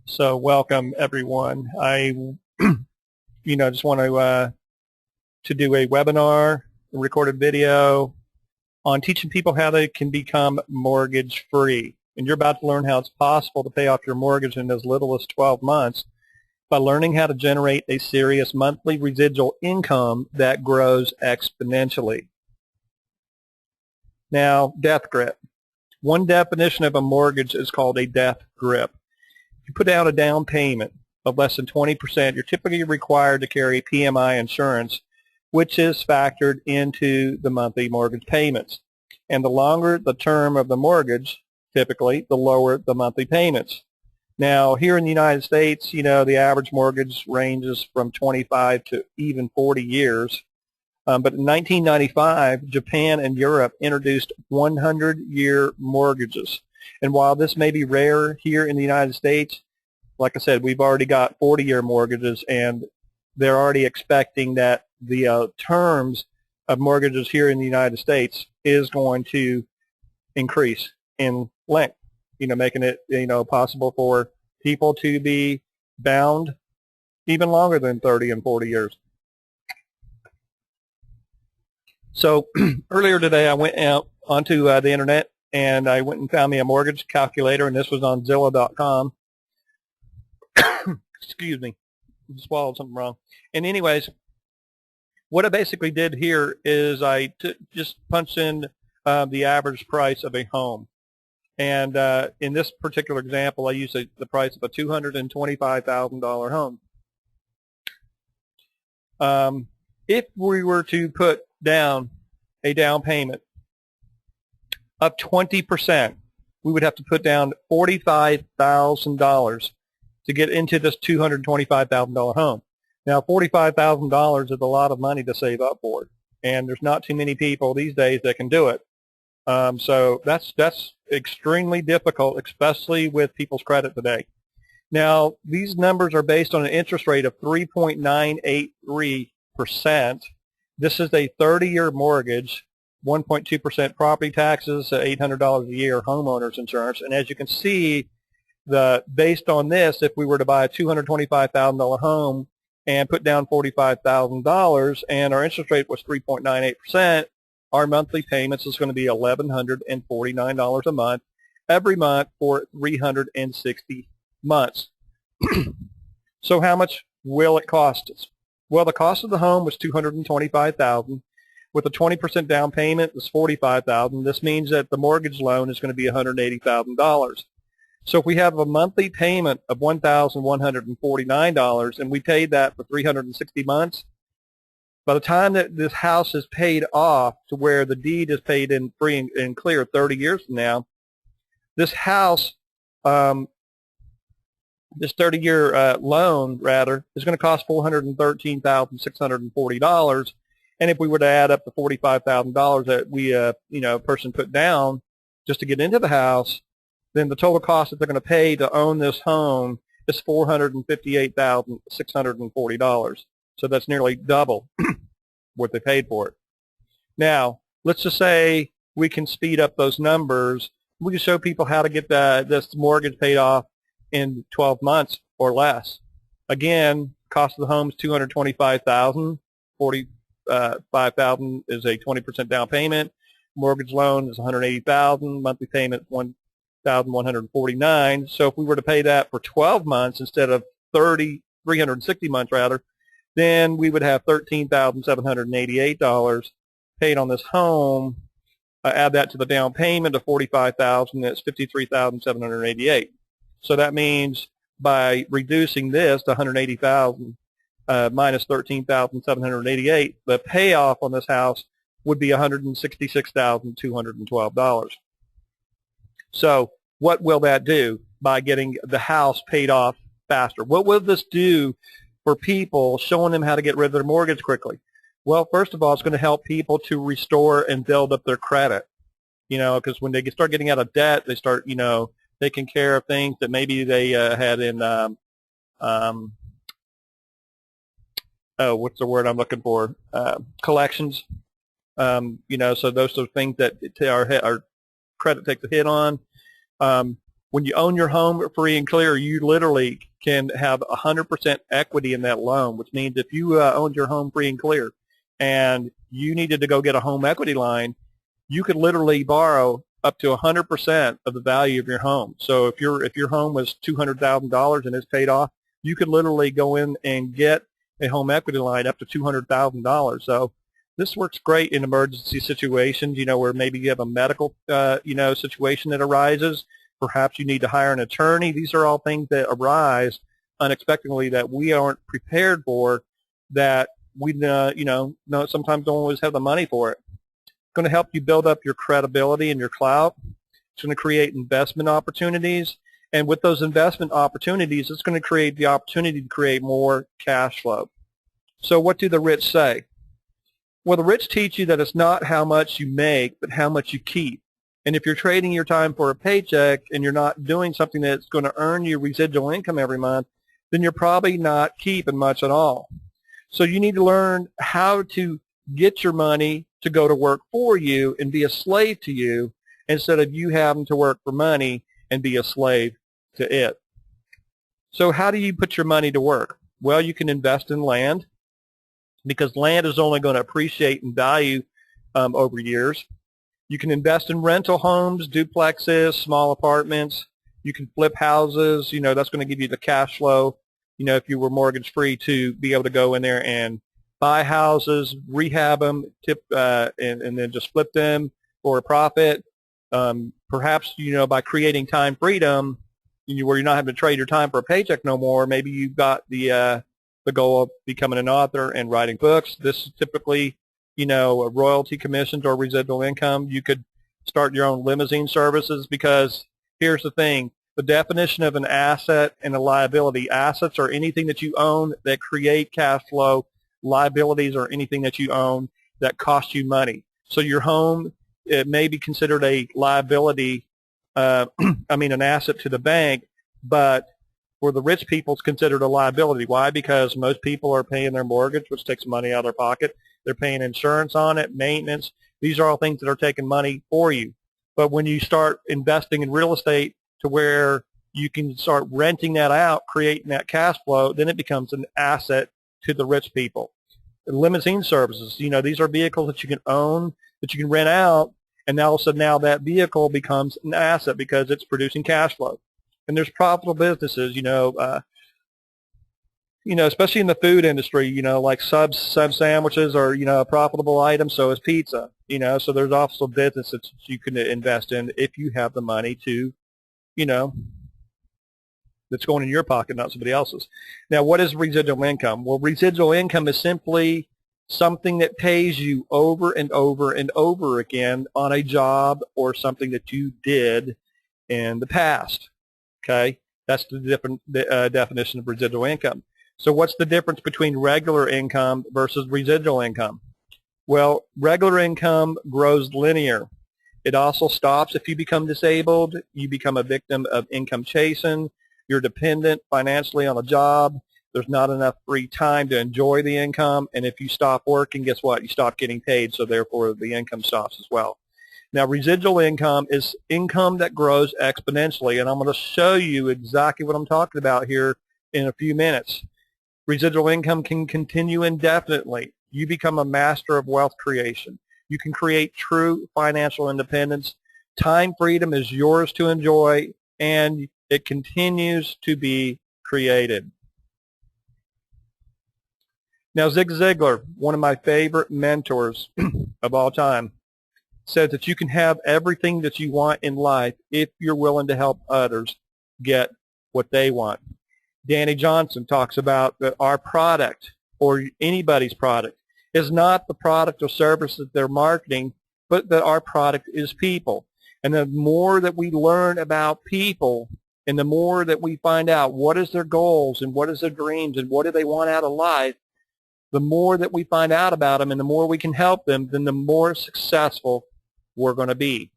So welcome everyone. I, just want to do a webinar, a recorded video on teaching people how they can become mortgage free. And you're about to learn how it's possible to pay off your mortgage in as little as 12 months by learning how to generate a serious monthly residual income that grows exponentially. Now, death grip. One definition of a mortgage is called a death grip. If you put down a down payment of less than 20%, you're typically required to carry PMI insurance, which is factored into the monthly mortgage payments. And the longer the term of the mortgage, typically, the lower the monthly payments. Now, here in the United States, the average mortgage ranges from 25 to even 40 years. But in 1995, Japan and Europe introduced 100-year mortgages. And while this may be rare here in the United States, like I said, we've already got 40-year mortgages, and they're already expecting that the terms of mortgages here in the United States is going to increase in length, making it, possible for people to be bound even longer than 30 and 40 years. So earlier today, I went out onto the internet, and I went and found me a mortgage calculator, and this was on Zillow.com. Excuse me, I swallowed something wrong. And anyways, what I basically did here is I just punched in the average price of a home. And in this particular example, I used the price of a $225,000 home. If we were to put down a down payment of 20%, we would have to put down $45,000 to get into this $225,000 home. Now, $45,000 is a lot of money to save up for, and there's not too many people these days that can do it. So that's extremely difficult, especially with people's credit today. Now, these numbers are based on an interest rate of 3.983%. This is a 30-year mortgage, 1.2% property taxes, $800 a year homeowners insurance. And as you can see, based on this, if we were to buy a $225,000 home and put down $45,000 and our interest rate was 3.98%, our monthly payments is going to be $1,149 a month, every month for 360 months. So how much will it cost us? Well, the cost of the home was $225,000. With a 20% down payment, it's $45,000. This means that the mortgage loan is going to be $180,000. So if we have a monthly payment of $1,149 and we paid that for 360 months, by the time that this house is paid off to where the deed is paid in free and clear 30 years from now, this house, this 30-year loan, rather, is going to cost $413,640. And if we were to add up the $45,000 that we, person put down just to get into the house, then the total cost that they're going to pay to own this home is $458,640. So that's nearly double what they paid for it. Now, let's just say we can speed up those numbers. We can show people how to get this mortgage paid off in 12 months or less. Again, cost of the home is $225,000. $45,000 is a 20% down payment. Mortgage loan is $180,000. Monthly payment $1,149. So if we were to pay that for 12 months instead of 360 months rather, then we would have $13,788 paid on this home. Add that to the down payment of $45,000, that's $53,788. So that means by reducing this to $180,000 minus $13,788, the payoff on this house would be $166,212. So what will that do by getting the house paid off faster? What will this do for people, showing them how to get rid of their mortgage quickly? Well, first of all, it's going to help people to restore and build up their credit. Because when they start getting out of debt, they start, taking care of things that maybe they had in, what's the word I'm looking for? Collections. So those are things that our credit takes a hit on. When you own your home free and clear, you literally can have 100% equity in that loan, which means if you owned your home free and clear and you needed to go get a home equity line, you could literally borrow up to 100% of the value of your home. So if your home was $200,000 and it's paid off, you could literally go in and get a home equity line up to $200,000. So this works great in emergency situations, where maybe you have a medical, situation that arises. Perhaps you need to hire an attorney. These are all things that arise unexpectedly that we aren't prepared for, that we, sometimes don't always have the money for it. It's going to help you build up your credibility and your clout. It's going to create investment opportunities. And with those investment opportunities, it's going to create the opportunity to create more cash flow. So what do the rich say? Well, the rich teach you that it's not how much you make, but how much you keep. And if you're trading your time for a paycheck and you're not doing something that's going to earn you residual income every month, then you're probably not keeping much at all. So you need to learn how to get your money to go to work for you and be a slave to you, instead of you having to work for money and be a slave to it. So how do you put your money to work? Well, you can invest in land, because land is only going to appreciate in value over years. You can invest in rental homes, duplexes, small apartments. You can flip houses. That's going to give you the cash flow, if you were mortgage free, to be able to go in there and buy houses, rehab them, and then just flip them for a profit. Perhaps, by creating time freedom, where you're not having to trade your time for a paycheck no more. Maybe you've got the goal of becoming an author and writing books. This is typically, royalty commissions or residual income. You could start your own limousine services, because here's the thing. The definition of an asset and a liability: assets are anything that you own that create cash flow. Liabilities are anything that you own that cost you money. So your home, it may be considered a liability, an asset to the bank, but for the rich people, it's considered a liability. Why? Because most people are paying their mortgage, which takes money out of their pocket. They're paying insurance on it, maintenance. These are all things that are taking money for you. But when you start investing in real estate to where you can start renting that out, creating that cash flow, then it becomes an asset to the rich people. Limousine services, these are vehicles that you can own, that you can rent out, and now all of a sudden that vehicle becomes an asset because it's producing cash flow. And there's profitable businesses, especially in the food industry, like sub sandwiches are, a profitable item. So is pizza, so there's also businesses that you can invest in if you have the money to, that's going in your pocket, not somebody else's. Now, what is residual income? Well, residual income is simply something that pays you over and over and over again on a job or something that you did in the past. Okay, that's the different definition of residual income. So what's the difference between regular income versus residual income? Well, regular income grows linear. It also stops if you become disabled. You become a victim of income chasing. You're dependent financially on a job. There's not enough free time to enjoy the income. And if you stop working, guess what? You stop getting paid, so therefore the income stops as well. Now, residual income is income that grows exponentially, and I'm going to show you exactly what I'm talking about here in a few minutes. Residual income can continue indefinitely. You become a master of wealth creation. You can create true financial independence. Time freedom is yours to enjoy, and it continues to be created. Now, Zig Ziglar, one of my favorite mentors of all time, says that you can have everything that you want in life if you're willing to help others get what they want. Danny Johnson talks about that our product, or anybody's product, is not the product or service that they're marketing, but that our product is people. And the more that we learn about people, and the more that we find out what is their goals and what is their dreams and what do they want out of life, the more that we find out about them and the more we can help them, then the more successful we're going to be.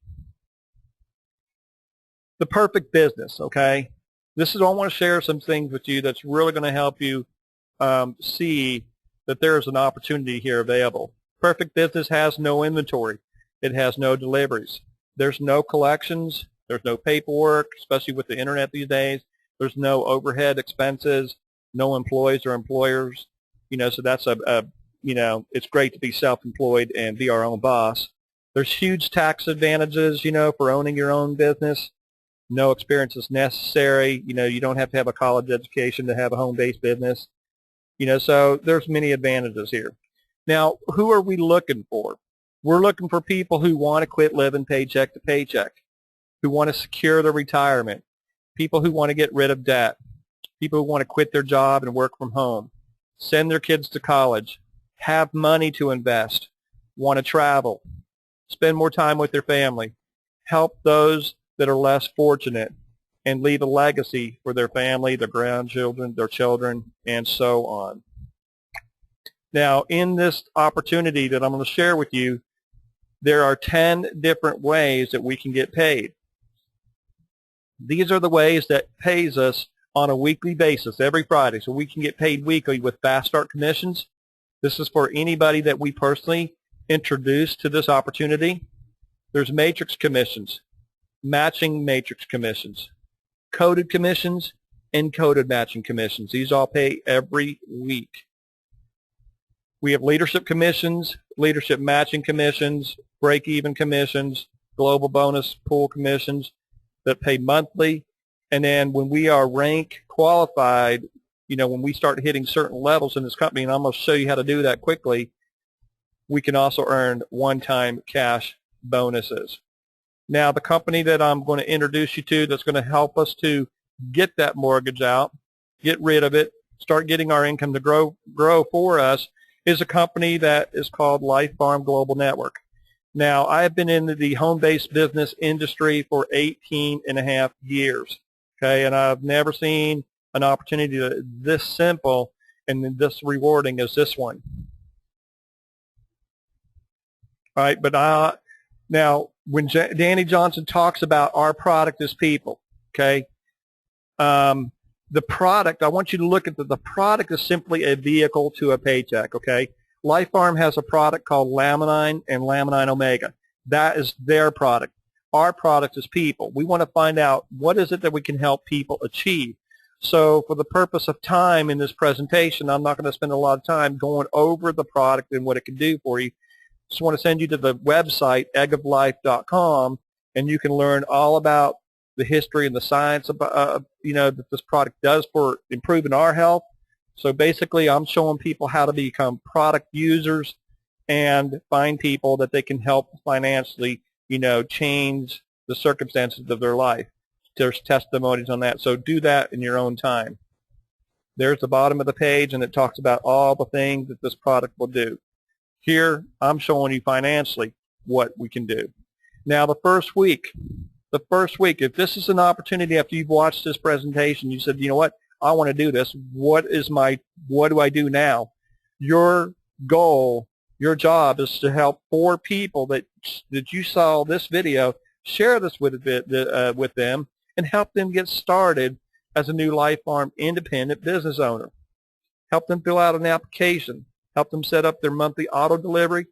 The perfect business, okay? This is, I want to share some things with you that's really going to help you see that there's an opportunity here available. Perfect business has no inventory. It has no deliveries. There's no collections. There's no paperwork, especially with the internet these days. There's no overhead expenses, no employees or employers. So that's it's great to be self-employed and be our own boss. There's huge tax advantages, for owning your own business. No experience is necessary. You don't have to have a college education to have a home-based business. So there's many advantages here. Now, who are we looking for? We're looking for people who want to quit living paycheck to paycheck, who want to secure their retirement, people who want to get rid of debt, people who want to quit their job and work from home, send their kids to college, have money to invest, want to travel, spend more time with their family, help those that are less fortunate, and leave a legacy for their family, their grandchildren, their children, and so on. Now, in this opportunity that I'm going to share with you, there are 10 different ways that we can get paid. These are the ways that pays us on a weekly basis every Friday. So we can get paid weekly with Fast Start commissions. This is for anybody that we personally introduce to this opportunity. There's matrix commissions, matching matrix commissions, coded commissions, and coded matching commissions. These all pay every week. We have leadership commissions, leadership matching commissions, break-even commissions, global bonus pool commissions that pay monthly. And then when we are rank qualified, when we start hitting certain levels in this company, and I'm going to show you how to do that quickly, we can also earn one-time cash bonuses. Now, the company that I'm going to introduce you to that's going to help us to get that mortgage out, get rid of it, start getting our income to grow for us, is a company that is called Life Farm Global Network. Now, I have been in the home-based business industry for 18 and a half years, okay, and I've never seen an opportunity this simple and this rewarding as this one. All right, but now, when Danny Johnson talks about our product as people, okay, the product, I want you to look at the product is simply a vehicle to a paycheck, okay? Life Farm has a product called Laminine and Laminine Omega. That is their product. Our product is people. We want to find out what is it that we can help people achieve. So for the purpose of time in this presentation, I'm not going to spend a lot of time going over the product and what it can do for you. Just want to send you to the website, eggoflife.com, and you can learn all about the history and the science of, that this product does for improving our health. So basically, I'm showing people how to become product users and find people that they can help financially, change the circumstances of their life. There's testimonies on that. So do that in your own time. There's the bottom of the page, and it talks about all the things that this product will do. Here, I'm showing you financially what we can do. Now, the first week, if this is an opportunity after you've watched this presentation, you said, you know what, I want to do this. What do I do now? Your goal, your job is to help 4 people that you saw this video, share this with them, and help them get started as a new Life Farm independent business owner. Help them fill out an application. Help them set up their monthly auto delivery.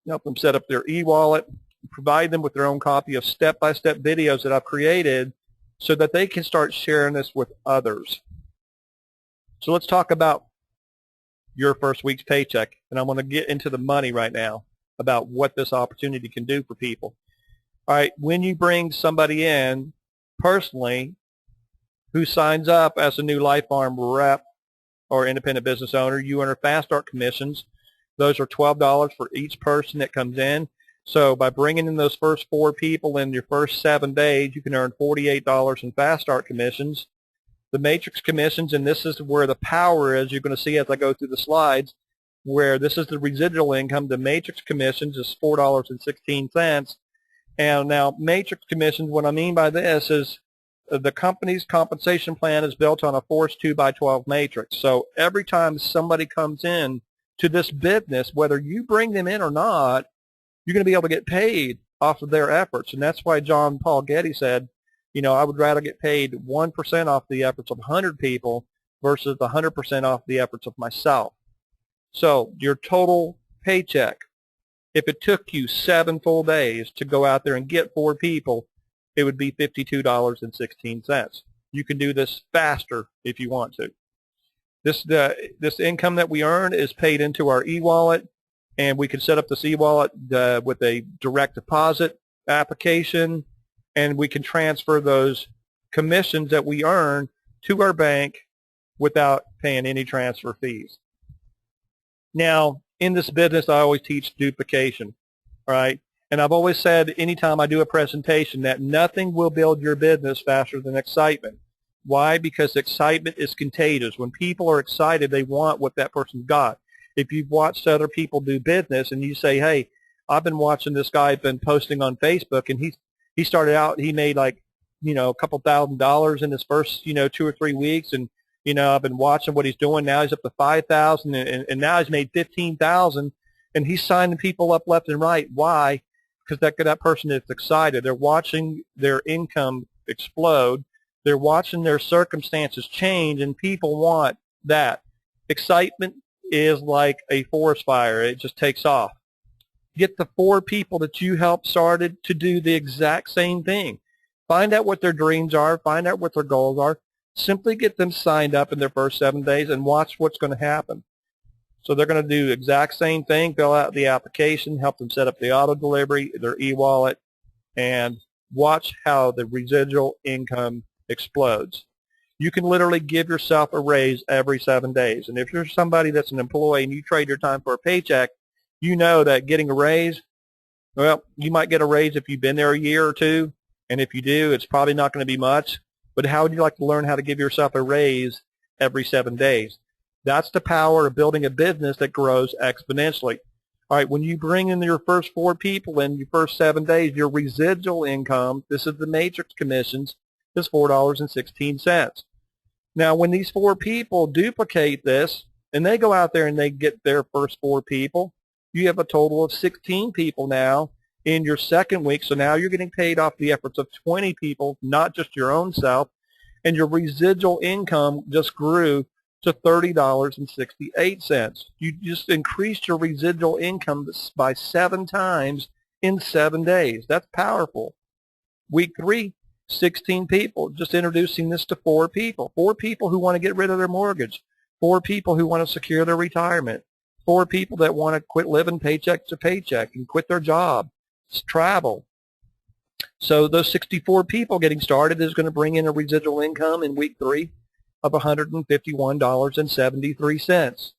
Help them set up their e-wallet. Provide them with their own copy of step-by-step videos that I've created so that they can start sharing this with others. So let's talk about your first week's paycheck, and I'm going to get into the money right now about what this opportunity can do for people. All right, when you bring somebody in personally who signs up as a new Life Farm rep or independent business owner, you earn Fast Start commissions. Those are $12 for each person that comes in. So by bringing in those first 4 people in your first 7 days, you can earn $48 in Fast Start commissions. The matrix commissions, and this is where the power is, you're going to see as I go through the slides, where this is the residual income. The matrix commissions is $4.16. And now matrix commissions, what I mean by this is the company's compensation plan is built on a Force 2x12 matrix. So every time somebody comes in to this business, whether you bring them in or not, you're going to be able to get paid off of their efforts. And that's why John Paul Getty said, I would rather get paid 1% off the efforts of 100 people versus 100% off the efforts of myself. So your total paycheck, if it took you 7 full days to go out there and get 4 people, it would be $52.16. You can do this faster if you want to. This income that we earn is paid into our e-wallet, and we can set up this e-wallet with a direct deposit application, and we can transfer those commissions that we earn to our bank without paying any transfer fees. Now, in this business, I always teach duplication, right? And I've always said anytime I do a presentation that nothing will build your business faster than excitement. Why? Because excitement is contagious. When people are excited, they want what that person's got. If you've watched other people do business and you say, hey, I've been watching this guy been posting on Facebook, and he started out, he made like, a couple $1,000s in his first, 2 or 3 weeks, and I've been watching what he's doing. Now he's up to 5,000, and now he's made 15,000, and he's signing people up left and right. Why? Because that person is excited. They're watching their income explode. They're watching their circumstances change, and people want that. Excitement is like a forest fire. It just takes off. Get the 4 people that you helped started to do the exact same thing. Find out what their dreams are. Find out what their goals are. Simply get them signed up in their first 7 days and watch what's going to happen. So they're going to do the exact same thing, fill out the application, help them set up the auto delivery, their e-wallet, and watch how the residual income explodes. You can literally give yourself a raise every 7 days. And if you're somebody that's an employee and you trade your time for a paycheck, you know that getting a raise, well, you might get a raise if you've been there a year or two, and if you do, it's probably not going to be much. But how would you like to learn how to give yourself a raise every 7 days? That's the power of building a business that grows exponentially. All right, when you bring in your first 4 people in your first 7 days, your residual income, this is the matrix commissions, is $4.16. Now, when these 4 people duplicate this, and they go out there and they get their first 4 people, you have a total of 16 people now in your second week. So now you're getting paid off the efforts of 20 people, not just your own self, and your residual income just grew to $30.68. You just increased your residual income by 7 times in 7 days. That's powerful. Week 3, 16 people, just introducing this to 4 people. 4 people who want to get rid of their mortgage. 4 people who want to secure their retirement. 4 people that want to quit living paycheck to paycheck and quit their job. Travel. So those 64 people getting started is going to bring in a residual income in week 3 of $151.73.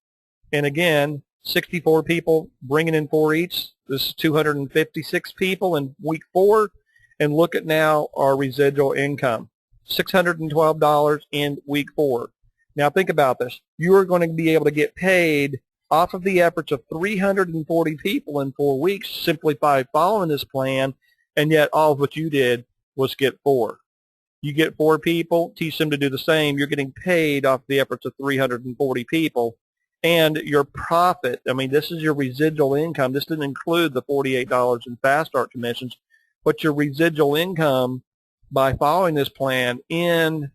And again, 64 people bringing in 4 each. This is 256 people in week 4. And look at now our residual income, $612 in week 4. Now think about this. You are going to be able to get paid off of the efforts of 340 people in 4 weeks simply by following this plan, and yet all of what you did was get 4. You get 4 people, teach them to do the same. You're getting paid off the efforts of 340 people, and your profit, I mean, this is your residual income. This didn't include the $48 in Fast Start commissions, but your residual income by following this plan in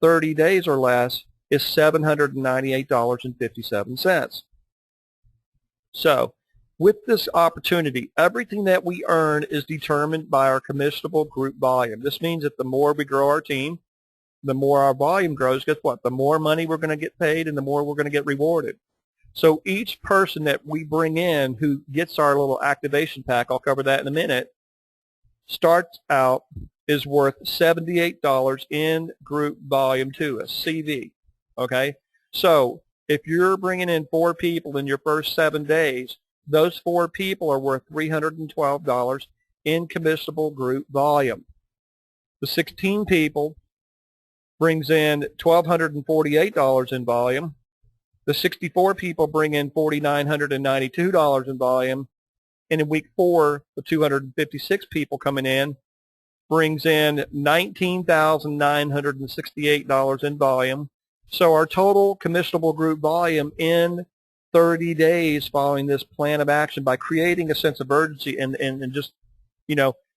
30 days or less is $798.57. So with this opportunity, everything that we earn is determined by our commissionable group volume. This means that the more we grow our team, the more our volume grows. Guess what? The more money we're going to get paid and the more we're going to get rewarded. So each person that we bring in who gets our little activation pack, I'll cover that in a minute, starts out is worth $78 in group volume 2, a CV. Okay? So if you're bringing in 4 people in your first 7 days, those 4 people are worth $312 in commissionable group volume. The 16 people brings in $1,248 in volume. The 64 people bring in $4,992 in volume. And in week 4, the 256 people coming in brings in $19,968 in volume. So our total commissionable group volume in 30 days following this plan of action by creating a sense of urgency and just,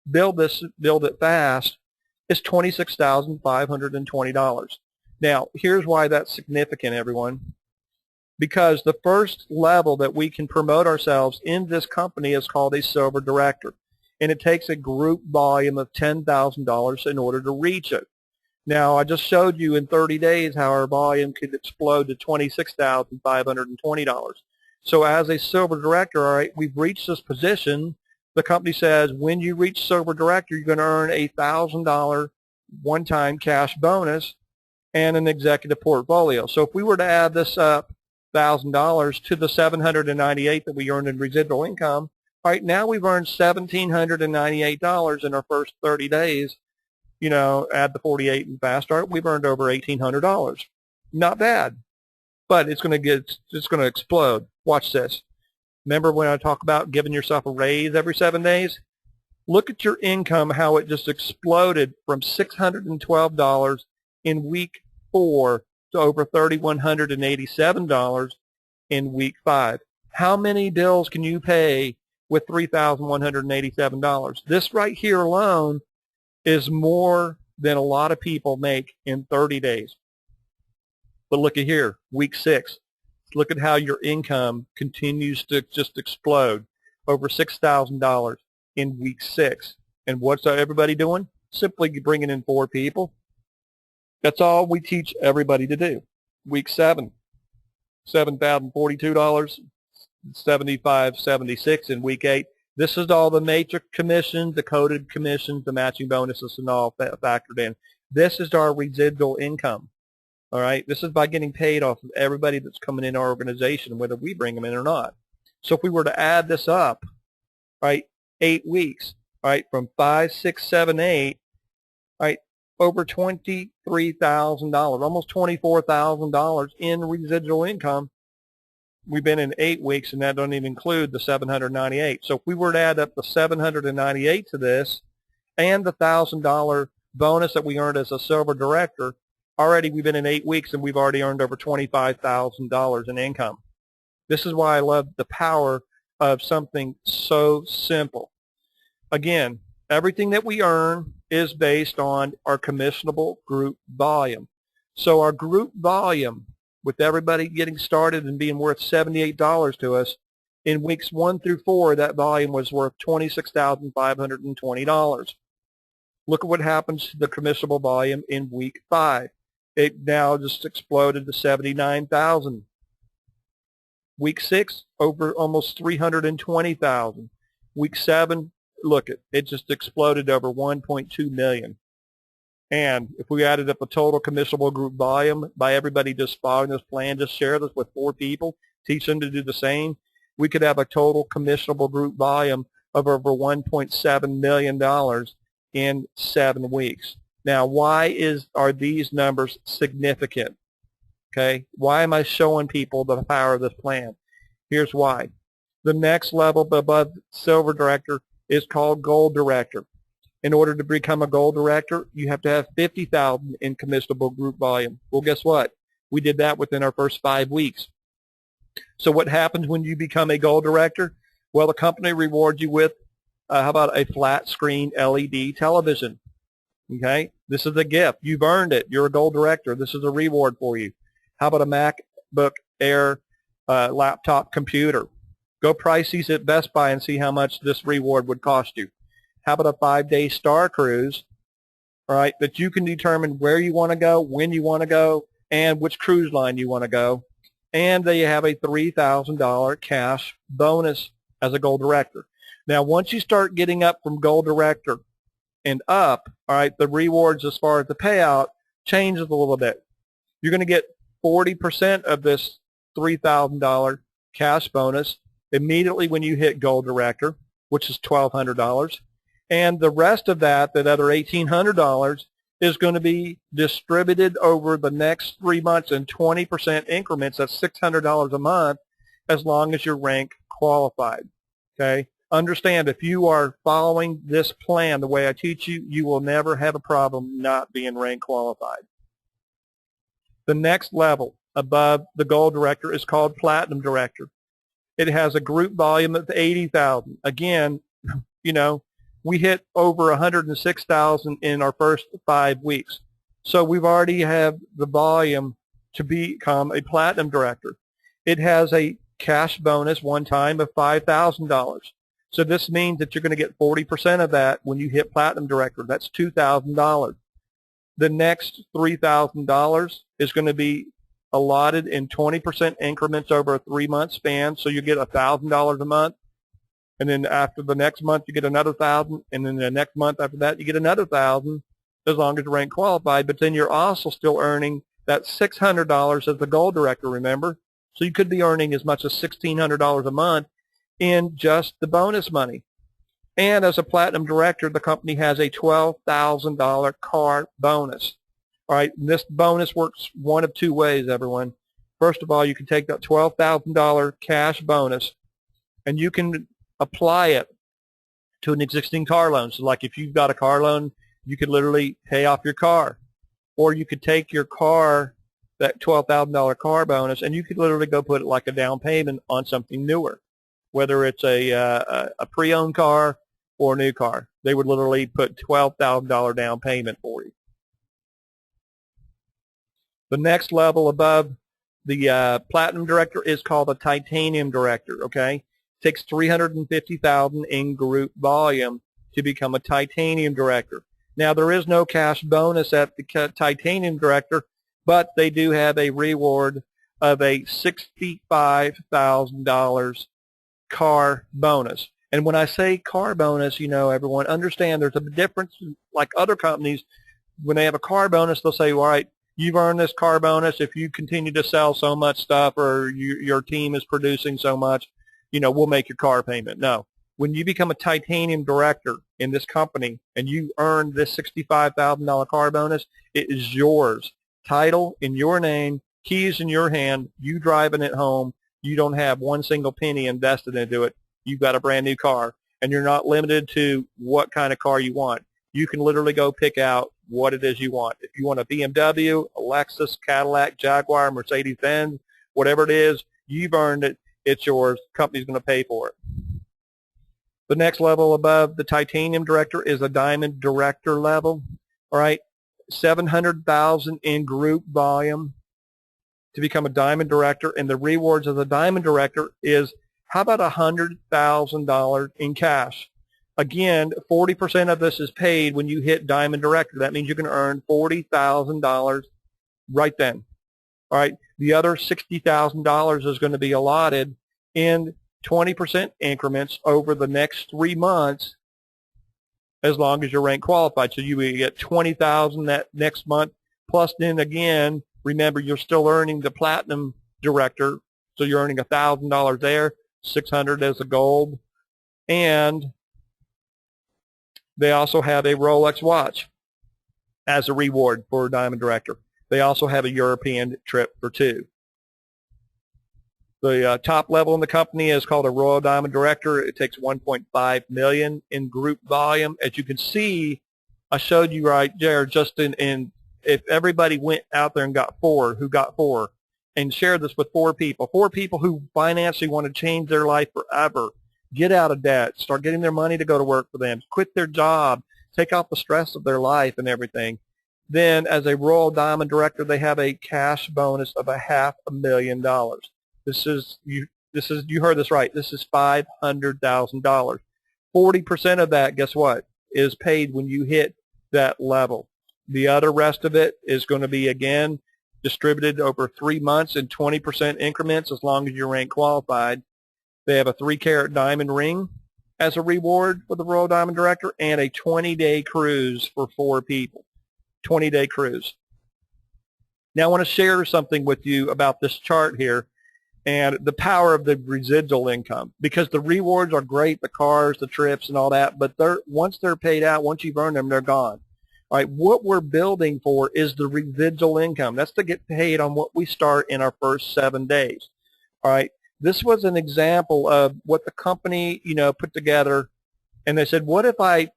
build it fast is $26,520. Now, here's why that's significant, everyone. Because the first level that we can promote ourselves in this company is called a silver director. and it takes a group volume of $10,000 in order to reach it. Now, I just showed you in 30 days how our volume could explode to $26,520. So as a silver director, all right, we've reached this position. The company says when you reach silver director, you're going to earn a $1,000 one-time cash bonus and an executive portfolio. So if we were to add this up, $1,000 to the $798 that we earned in residual income, all right, now we've earned $1,798 in our first 30 days. You know, add the 48 and fast start, we've earned over $1,800. Not bad, but it's going to explode. Watch this. Remember when I talk about giving yourself a raise every 7 days? Look at your income, how it just exploded from $612 in week 4 to over $3,187 in week 5. How many bills can you pay with $3,187? This right here alone is more than a lot of people make in 30 days. But look at here, week 6. Look at how your income continues to just explode, over $6,000 in week 6. And what's everybody doing? Simply bringing in 4 people. That's all we teach everybody to do. Week 7, $7,042, $75.76 in week 8. This is all the matrix commissions, the coded commissions, the matching bonuses, and all factored in. This is our residual income. All right, this is by getting paid off of everybody that's coming in our organization, whether we bring them in or not. So if we were to add this up, right, 8 weeks, right, from 5, 6, 7, 8, right, over $23,000, almost $24,000 in residual income. We've been in 8 weeks, and that doesn't even include the 798. So if we were to add up the 798 to this and the $1,000 bonus that we earned as a silver director, already we've been in 8 weeks, and we've already earned over $25,000 in income. This is why I love the power of something so simple. Again, everything that we earn is based on our commissionable group volume. So our group volume, with everybody getting started and being worth $78 to us, in weeks 1 through 4, that volume was worth $26,520. Look at what happens to the commissionable volume in week 5. It now just exploded to $79,000. Week 6, over almost $320,000. Week 7, look, it just exploded to over $1.2 million. And if we added up the total commissionable group volume by everybody just following this plan, just share this with 4 people, teach them to do the same, we could have a total commissionable group volume of over $1.7 million in 7 weeks. Now, why are these numbers significant? Okay, why am I showing people the power of this plan? Here's why. The next level above silver director is called gold director. In order to become a gold director, you have to have $50,000 in commissionable group volume. Well, guess what? We did that within our first 5 weeks. So what happens when you become a gold director? Well, the company rewards you with, how about a flat screen LED television? Okay, this is a gift. You've earned it. You're a gold director. This is a reward for you. How about a MacBook Air laptop computer? Go price these at Best Buy and see how much this reward would cost you. How about a 5-day star cruise, all right, that you can determine where you want to go, when you want to go, and which cruise line you want to go. And they have a $3,000 cash bonus as a gold director. Now, once you start getting up from gold director and up, all right, the rewards as far as the payout changes a little bit. You're going to get 40% of this $3,000 cash bonus immediately when you hit gold director, which is $1,200. And the rest of that other $1,800, is going to be distributed over the next 3 months in 20% increments. That's $600 a month as long as you're rank qualified. Okay? Understand, if you are following this plan the way I teach you, you will never have a problem not being rank qualified. The next level above the gold director is called platinum director. It has a group volume of 80,000. Again, you know, we hit over 106,000 in our first 5 weeks. So we've already have the volume to become a platinum director. It has a cash bonus one time of $5,000. So this means that you're going to get 40% of that when you hit Platinum Director. That's $2,000. The next $3,000 is going to be allotted in 20% increments over a 3-month span. So you get $1,000 a month. And then after the next month, you get another 1,000. And then the next month after that, you get another 1,000 as long as you're rank qualified. But then you're also still earning that $600 as the Gold Director, remember? So you could be earning as much as $1,600 a month in just the bonus money. And as a Platinum Director, the company has a $12,000 car bonus. All right, and this bonus works one of two ways, everyone. First of all, you can take that $12,000 cash bonus and you can apply it to an existing car loan. So like if you've got a car loan, you could literally pay off your car. Or you could take your car, that $12,000 car bonus, and you could literally go put it like a down payment on something newer, whether it's a pre-owned car or a new car. They would literally put $12,000 down payment for you. The next level above the Platinum Director is called a Titanium Director, okay? It takes $350,000 in group volume to become a Titanium Director. Now, there is no cash bonus at the Titanium Director, but they do have a reward of a $65,000 car bonus. And when I say car bonus, you know, everyone understand there's a difference. Like other companies, when they have a car bonus, they'll say, all right, you've earned this car bonus. If you continue to sell so much stuff or your team is producing so much, you know, we'll make your car payment. No. When you become a Titanium Director in this company and you earn this $65,000 car bonus, it is yours. Title in your name, keys in your hand, you driving it home. You don't have one single penny invested into it. You've got a brand new car, and you're not limited to what kind of car you want. You can literally go pick out what it is you want. If you want a BMW, a Lexus, Cadillac, Jaguar, Mercedes-Benz, whatever it is, you've earned it. It's yours. The company's going to pay for it. The next level above the Titanium Director is a Diamond Director level. All right, $700,000 in group volume to become a Diamond Director, and the rewards of the Diamond Director is, how about $100,000 in cash? Again, 40% of this is paid when you hit Diamond Director. That means you're going to earn $40,000 right then. All right, the other $60,000 is going to be allotted in 20% increments over the next 3 months as long as you're rank qualified. So you will get $20,000 that next month, plus then again, remember you're still earning the Platinum Director, so you're earning $1,000 there, $600 as a gold, and they also have a Rolex watch as a reward for a Diamond Director. They also have a European trip for 2. The top level in the company is called a Royal Diamond Director. It takes $1.5 million in group volume. As you can see, I showed you right there, just in if everybody went out there and got 4, who got 4, and shared this with 4 people who financially want to change their life forever, get out of debt, start getting their money to go to work for them, quit their job, take off the stress of their life and everything. Then as a Royal Diamond Director, they have a cash bonus of $500,000. This is you heard this right. This is $500,000. 40% of that, guess what, is paid when you hit that level. The other rest of it is going to be, again, distributed over 3 months in 20% increments as long as you're rank qualified. They have a 3-carat diamond ring as a reward for the Royal Diamond Director and a 20-day cruise for 4 people. 20-day cruise. Now I want to share something with you about this chart here and the power of the residual income, because the rewards are great, the cars, the trips, and all that, but once they're paid out, once you've earned them, they're gone. All right, what we're building for is the residual income. That's to get paid on what we start in our first 7 days. All right, this was an example of what the company, put together, and they said, what if I,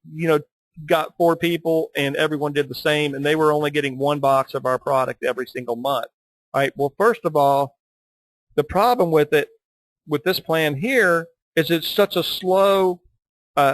got 4 people and everyone did the same, and they were only getting 1 box of our product every single month? All right, well, first of all, the problem with it, with this plan here, is it's such a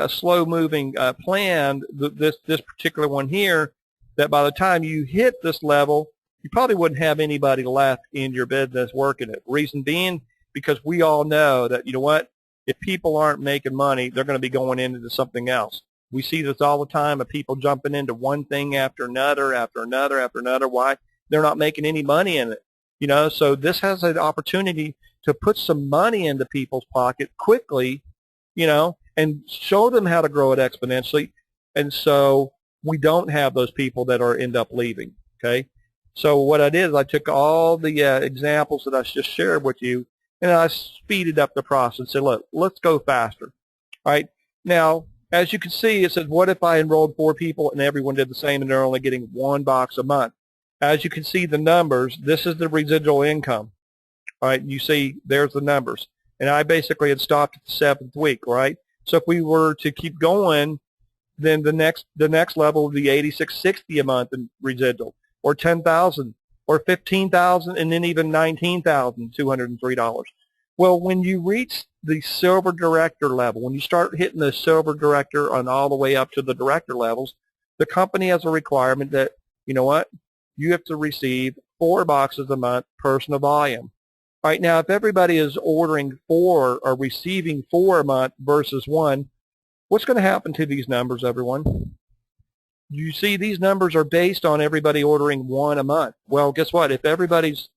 slow-moving plan, this particular one here, that by the time you hit this level, you probably wouldn't have anybody left in your business working it. Reason being, because we all know that, you know what, if people aren't making money, they're going to be going into something else. We see this all the time of people jumping into one thing after another, after another, after another. Why? They're not making any money in it. So this has an opportunity to put some money into people's pocket quickly, and show them how to grow it exponentially. And so we don't have those people that end up leaving, okay? So what I did is I took all the examples that I just shared with you, and I speeded up the process and said, look, let's go faster. All right. Now, as you can see, it says, what if I enrolled 4 people and everyone did the same and they're only getting 1 box a month? As you can see the numbers, this is the residual income. All right. You see, there's the numbers. And I basically had stopped at the 7th week, right? So if we were to keep going, then the next level would be $86.60 a month in residual, or $10,000, or $15,000, and then even $19,203. Well, when you reach the silver director level, when you start hitting the silver director and all the way up to the director levels, the company has a requirement that, you know what, you have to receive 4 boxes a month, personal volume. All right, now if everybody is ordering 4 or receiving 4 a month versus 1, what's going to happen to these numbers, everyone? You see, these numbers are based on everybody ordering 1 a month. Well, guess what? If everybody's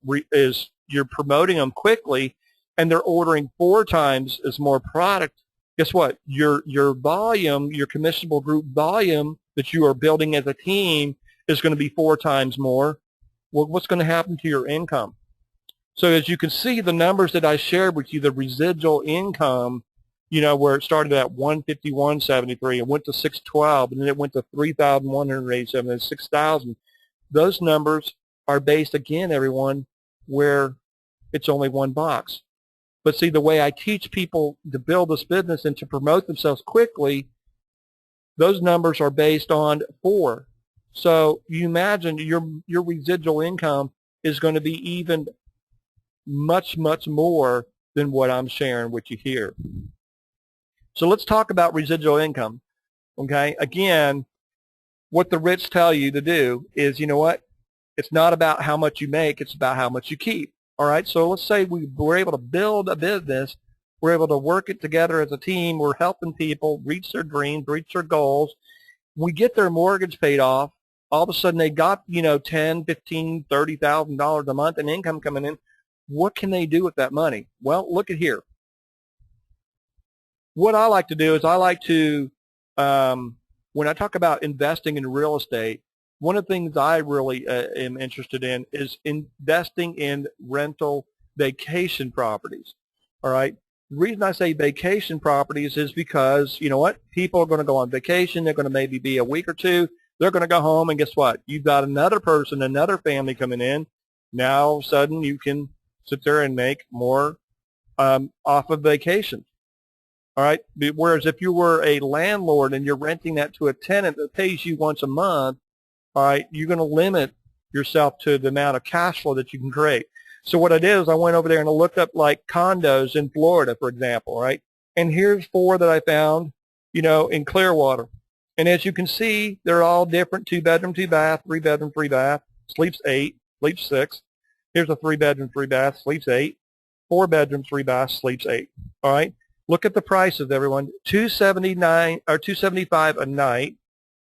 you're promoting them quickly, and they're ordering 4 times as more product, guess what? Your volume, your commissionable group volume that you are building as a team is going to be 4 times more. Well, what's going to happen to your income? So as you can see, the numbers that I shared with you, the residual income, where it started at 151.73 and went to 612, and then it went to 3,187 and 6,000. Those numbers are based, again, everyone, where it's only 1 box. But see, the way I teach people to build this business and to promote themselves quickly, those numbers are based on 4. So you imagine your residual income is going to be even much, much more than what I'm sharing with you here. So let's talk about residual income, okay? Again, what the rich tell you to do is, you know what? It's not about how much you make, it's about how much you keep. All right, so let's say we're able to build a business, we're able to work it together as a team, we're helping people reach their dreams, reach their goals. We get their mortgage paid off, all of a sudden they got, $10, $15, $30,000 a month in income coming in. What can they do with that money? Well, look at here. What I like to do is I like to, when I talk about investing in real estate, one of the things I really am interested in is investing in rental vacation properties. All right. The reason I say vacation properties is because, you know what, people are going to go on vacation. They're going to maybe be a week or 2. They're going to go home, and guess what? You've got another person, another family coming in. Now, all of a sudden, you can sit there and make more off of vacation. All right. Whereas if you were a landlord and you're renting that to a tenant that pays you once a month, all right, you're going to limit yourself to the amount of cash flow that you can create. So what I did is I went over there and I looked up like condos in Florida, for example, right? And here's 4 that I found, in Clearwater. And as you can see, they're all different: 2-bedroom, 2-bath, 3-bedroom, 3-bath, sleeps 8, sleeps 6. Here's a 3-bedroom, 3-bath, sleeps 8. 4-bedroom, 3-bath, sleeps 8. All right. Look at the prices, everyone. $279 or $275 a night,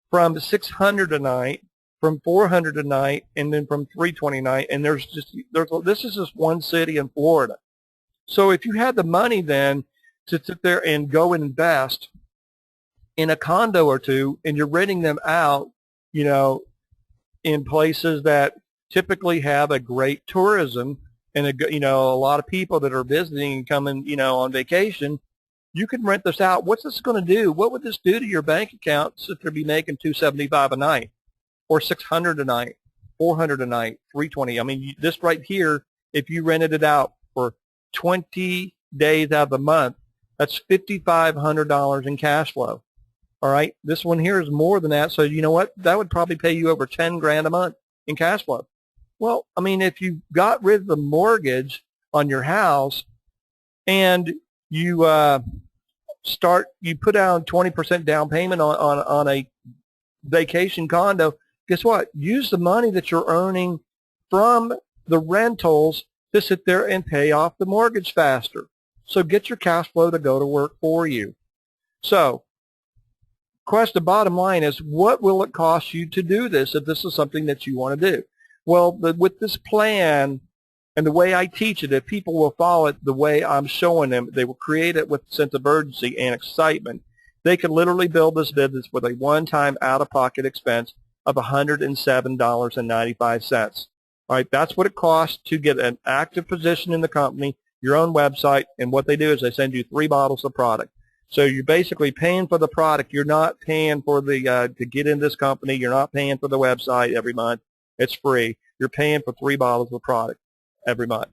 from $600 a night, from $400 a night, and then from $320 a night. And this is just one city in Florida. So if you had the money then to sit there and go and invest in a condo or 2, and you're renting them out, in places that typically have a great tourism and a lot of people that are visiting and coming, on vacation, you can rent this out. What's this going to do? What would this do to your bank account if they're be making $275 a night, or $600 a night, $400 a night, $320? I mean, this right here, if you rented it out for 20 days out of the month, that's $5,500 in cash flow. All right, this one here is more than that. So you know what? That would probably pay you over 10 grand a month in cash flow. Well, I mean, if you got rid of the mortgage on your house and you put down 20% down payment on a vacation condo, guess what? Use the money that you're earning from the rentals to sit there and pay off the mortgage faster. So get your cash flow to go to work for you. So, the bottom line is, what will it cost you to do this if this is something that you want to do? Well, with this plan and the way I teach it, if people will follow it the way I'm showing them, they will create it with a sense of urgency and excitement. They could literally build this business with a one-time out-of-pocket expense of $107.95. All right, that's what it costs to get an active position in the company, your own website, and what they do is they send you 3 bottles of product. So you're basically paying for the product. You're not paying for the to get in this company. You're not paying for the website every month. It's free. You're paying for 3 bottles of product every month.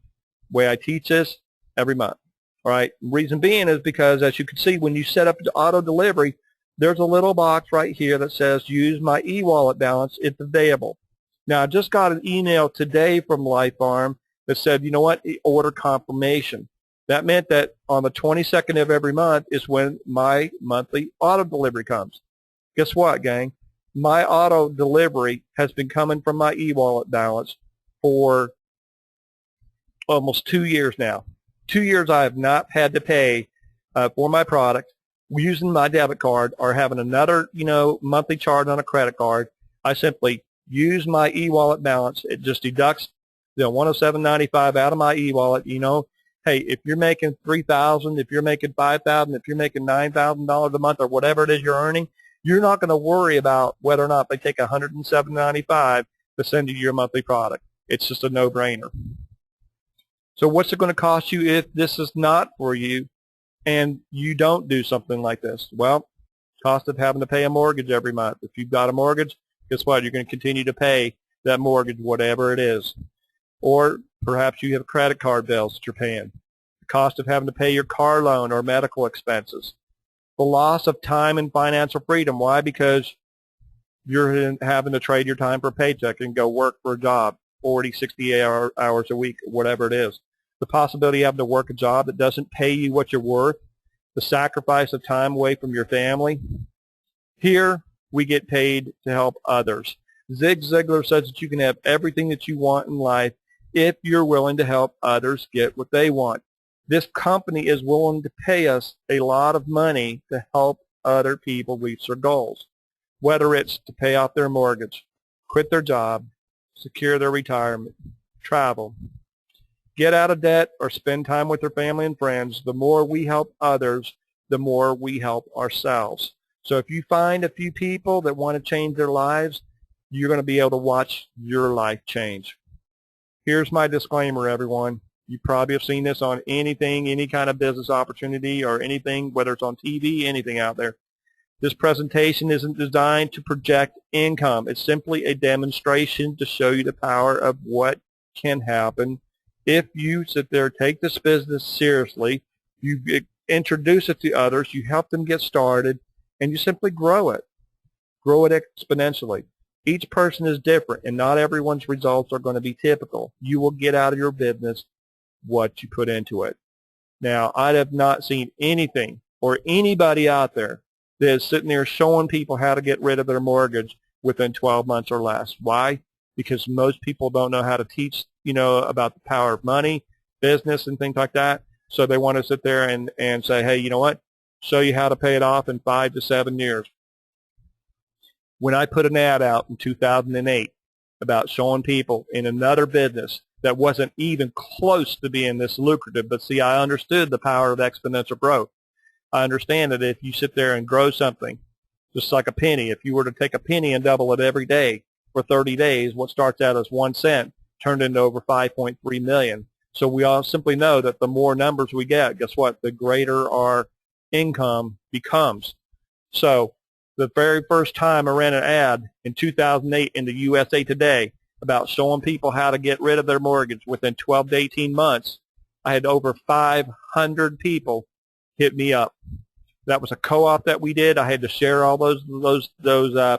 The way I teach this, every month. All right. Reason being is because, as you can see, when you set up the auto delivery, there's a little box right here that says use my e-wallet balance. It's available. Now, I just got an email today from LifeArm that said, you know what, order confirmation. That meant that on the 22nd of every month is when my monthly auto delivery comes. Guess what, gang? My auto delivery has been coming from my e-wallet balance for almost 2 years now. 2 years I have not had to pay for my product using my debit card or having another, monthly charge on a credit card. I simply use my e-wallet balance. It just deducts $107.95 out of my e-wallet. Hey, if you're making $3,000, if you're making $5,000, if you're making $9,000 a month or whatever it is you're earning, you're not going to worry about whether or not they take $107.95 to send you your monthly product. It's just a no-brainer. So what's it going to cost you if this is not for you and you don't do something like this? Well, cost of having to pay a mortgage every month. If you've got a mortgage, guess what? You're going to continue to pay that mortgage, whatever it is. Or perhaps you have credit card bills that you're paying. The cost of having to pay your car loan or medical expenses. The loss of time and financial freedom. Why? Because you're having to trade your time for a paycheck and go work for a job 40, 60 hours a week, whatever it is. The possibility of having to work a job that doesn't pay you what you're worth. The sacrifice of time away from your family. Here, we get paid to help others. Zig Ziglar says that you can have everything that you want in life if you're willing to help others get what they want. This company is willing to pay us a lot of money to help other people reach their goals, whether it's to pay off their mortgage, quit their job, secure their retirement, travel, get out of debt, or spend time with their family and friends. The more we help others, the more we help ourselves. So if you find a few people that want to change their lives, you're going to be able to watch your life change. Here's my disclaimer, everyone. You probably have seen this on anything, any kind of business opportunity or anything, whether it's on TV, anything out there. This presentation isn't designed to project income. It's simply a demonstration to show you the power of what can happen if you sit there, take this business seriously, you introduce it to others, you help them get started, and you simply grow it. Grow it exponentially. Each person is different, and not everyone's results are going to be typical. You will get out of your business what you put into it. Now, I have not seen anything or anybody out there that is sitting there showing people how to get rid of their mortgage within 12 months or less. Why? Because most people don't know how to teach, about the power of money, business, and things like that. So they want to sit there and say, hey, you know what? Show you how to pay it off in 5 to 7 years. When I put an ad out in 2008 about showing people in another business that wasn't even close to being this lucrative, but see, I understood the power of exponential growth. I understand that if you sit there and grow something, just like a penny, if you were to take a penny and double it every day for 30 days, what starts out as 1 cent turned into over 5.3 million. So we all simply know that the more numbers we get, guess what? The greater our income becomes. So the very first time I ran an ad in 2008 in the USA Today about showing people how to get rid of their mortgage within 12 to 18 months, I had over 500 people hit me up. That was a co-op that we did. I had to share all those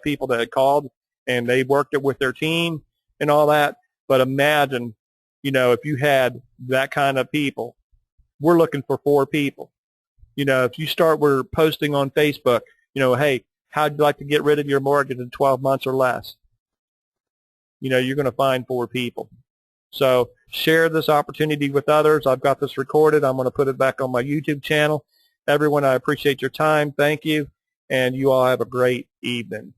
people that had called, and they worked it with their team and all that. But imagine, if you had that kind of people. We're looking for 4 people. If you we're posting on Facebook, hey, how'd you like to get rid of your mortgage in 12 months or less? You're going to find 4 people. So share this opportunity with others. I've got this recorded. I'm going to put it back on my YouTube channel. Everyone, I appreciate your time. Thank you. And you all have a great evening.